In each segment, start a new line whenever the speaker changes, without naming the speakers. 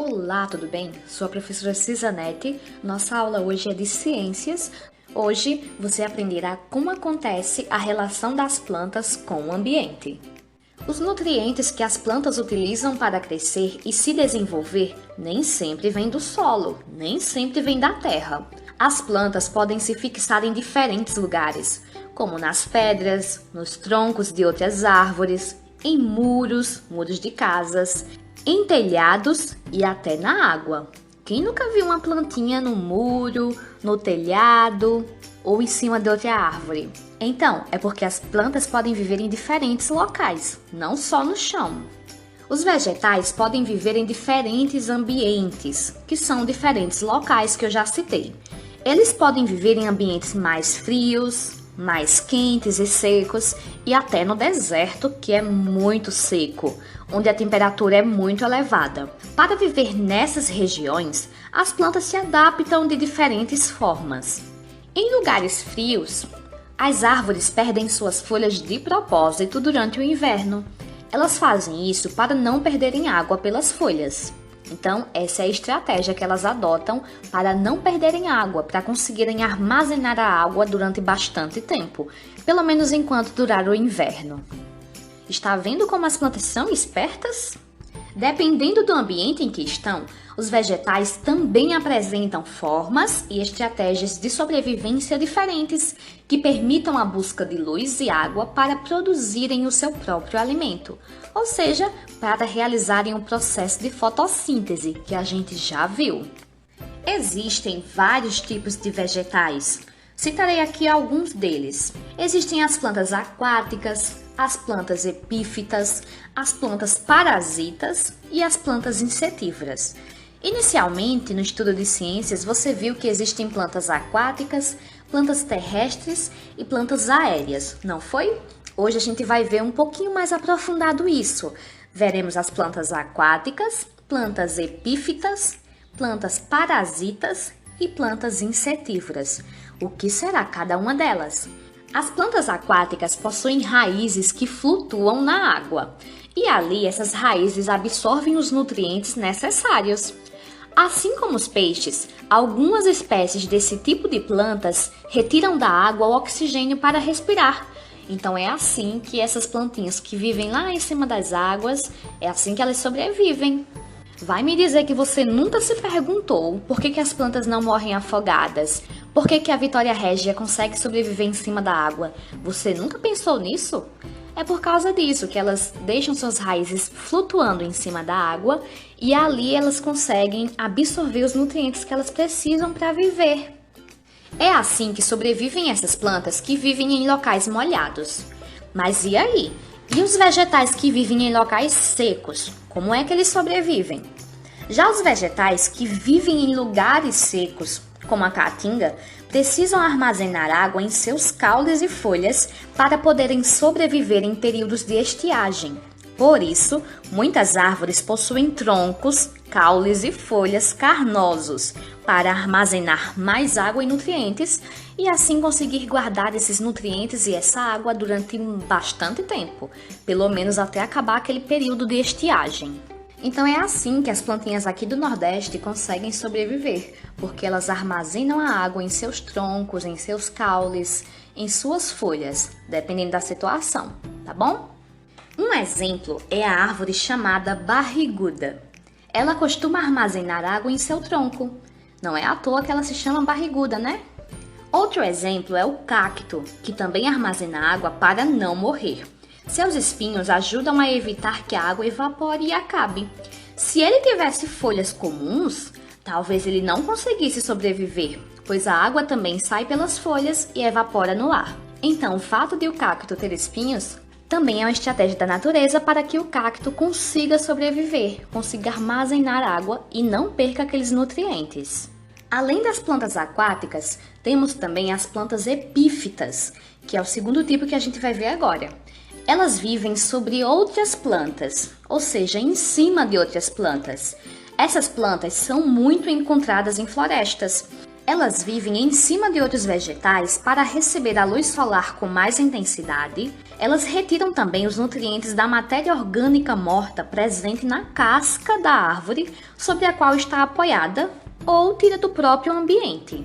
Olá, tudo bem? Sou a professora Cisanete. Nossa aula hoje é de ciências. Hoje você aprenderá como acontece a relação das plantas com o ambiente. Os nutrientes que as plantas utilizam para crescer e se desenvolver nem sempre vêm do solo, nem sempre vêm da terra. As plantas podem se fixar em diferentes lugares, como nas pedras, nos troncos de outras árvores, em muros de casas, em telhados e até na água. Quem nunca viu uma plantinha no muro, no telhado ou em cima de outra árvore? Então, é porque as plantas podem viver em diferentes locais, não só no chão. Os vegetais podem viver em diferentes ambientes, que são diferentes locais que eu já citei. Eles podem viver em ambientes mais frios, mais quentes e secos, e até no deserto, que é muito seco, onde a temperatura é muito elevada. Para viver nessas regiões, as plantas se adaptam de diferentes formas. Em lugares frios, as árvores perdem suas folhas de propósito durante o inverno. Elas fazem isso para não perderem água pelas folhas. Então, essa é a estratégia que elas adotam para não perderem água, para conseguirem armazenar a água durante bastante tempo, pelo menos enquanto durar o inverno. Está vendo como as plantas são espertas? Dependendo do ambiente em que estão, os vegetais também apresentam formas e estratégias de sobrevivência diferentes que permitam a busca de luz e água para produzirem o seu próprio alimento, ou seja, para realizarem o processo de fotossíntese que a gente já viu. Existem vários tipos de vegetais. Citarei aqui alguns deles. Existem as plantas aquáticas, as plantas epífitas, as plantas parasitas e as plantas insetívoras. Inicialmente, no estudo de ciências, você viu que existem plantas aquáticas, plantas terrestres e plantas aéreas, não foi? Hoje a gente vai ver um pouquinho mais aprofundado isso. Veremos as plantas aquáticas, plantas epífitas, plantas parasitas e plantas insetívoras. O que será cada uma delas? As plantas aquáticas possuem raízes que flutuam na água e ali essas raízes absorvem os nutrientes necessários. Assim como os peixes, algumas espécies desse tipo de plantas retiram da água o oxigênio para respirar. Então é assim que essas plantinhas que vivem lá em cima das águas, é assim que elas sobrevivem. Vai me dizer que você nunca se perguntou por que as plantas não morrem afogadas? Por que a Vitória Régia consegue sobreviver em cima da água? Você nunca pensou nisso? É por causa disso que elas deixam suas raízes flutuando em cima da água e ali elas conseguem absorver os nutrientes que elas precisam para viver. É assim que sobrevivem essas plantas que vivem em locais molhados. Mas e aí? E os vegetais que vivem em locais secos? Como é que eles sobrevivem? Já os vegetais que vivem em lugares secos, como a caatinga, precisam armazenar água em seus caules e folhas para poderem sobreviver em períodos de estiagem. Por isso, muitas árvores possuem troncos, caules e folhas carnosos para armazenar mais água e nutrientes e assim conseguir guardar esses nutrientes e essa água durante bastante tempo, pelo menos até acabar aquele período de estiagem. Então é assim que as plantinhas aqui do Nordeste conseguem sobreviver, porque elas armazenam a água em seus troncos, em seus caules, em suas folhas, dependendo da situação, tá bom? Um exemplo é a árvore chamada barriguda. Ela costuma armazenar água em seu tronco. Não é à toa que ela se chama barriguda, né? Outro exemplo é o cacto, que também armazena água para não morrer. Seus espinhos ajudam a evitar que a água evapore e acabe. Se ele tivesse folhas comuns, talvez ele não conseguisse sobreviver, pois a água também sai pelas folhas e evapora no ar. Então, o fato de o cacto ter espinhos também é uma estratégia da natureza para que o cacto consiga sobreviver, consiga armazenar água e não perca aqueles nutrientes. Além das plantas aquáticas, temos também as plantas epífitas, que é o segundo tipo que a gente vai ver agora. Elas vivem sobre outras plantas, ou seja, em cima de outras plantas. Essas plantas são muito encontradas em florestas. Elas vivem em cima de outros vegetais para receber a luz solar com mais intensidade. Elas retiram também os nutrientes da matéria orgânica morta presente na casca da árvore sobre a qual está apoiada ou tira do próprio ambiente.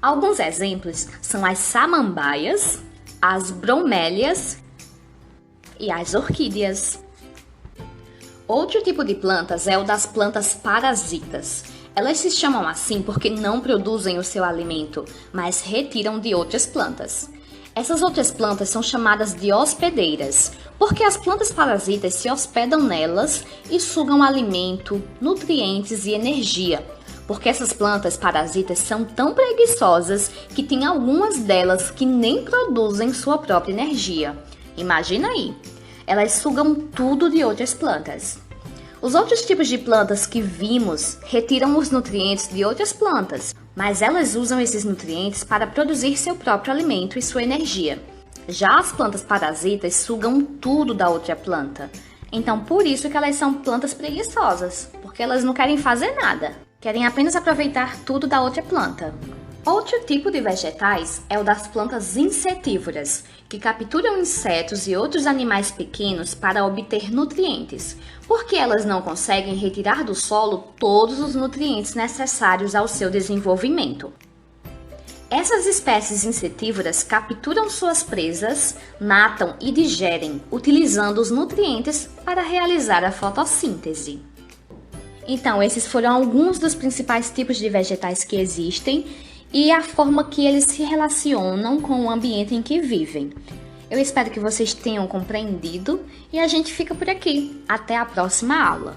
Alguns exemplos são as samambaias, as bromélias e as orquídeas. Outro tipo de plantas é o das plantas parasitas. Elas se chamam assim porque não produzem o seu alimento, mas retiram de outras plantas. Essas outras plantas são chamadas de hospedeiras, porque as plantas parasitas se hospedam nelas e sugam alimento, nutrientes e energia. Porque essas plantas parasitas são tão preguiçosas que tem algumas delas que nem produzem sua própria energia. Imagina aí! Elas sugam tudo de outras plantas. Os outros tipos de plantas que vimos retiram os nutrientes de outras plantas, mas elas usam esses nutrientes para produzir seu próprio alimento e sua energia. Já as plantas parasitas sugam tudo da outra planta. Então, por isso que elas são plantas preguiçosas, porque elas não querem fazer nada, querem apenas aproveitar tudo da outra planta. Outro tipo de vegetais é o das plantas insetívoras, que capturam insetos e outros animais pequenos para obter nutrientes, porque elas não conseguem retirar do solo todos os nutrientes necessários ao seu desenvolvimento. Essas espécies insetívoras capturam suas presas, matam e digerem, utilizando os nutrientes para realizar a fotossíntese. Então, esses foram alguns dos principais tipos de vegetais que existem e a forma que eles se relacionam com o ambiente em que vivem. Eu espero que vocês tenham compreendido e a gente fica por aqui. Até a próxima aula!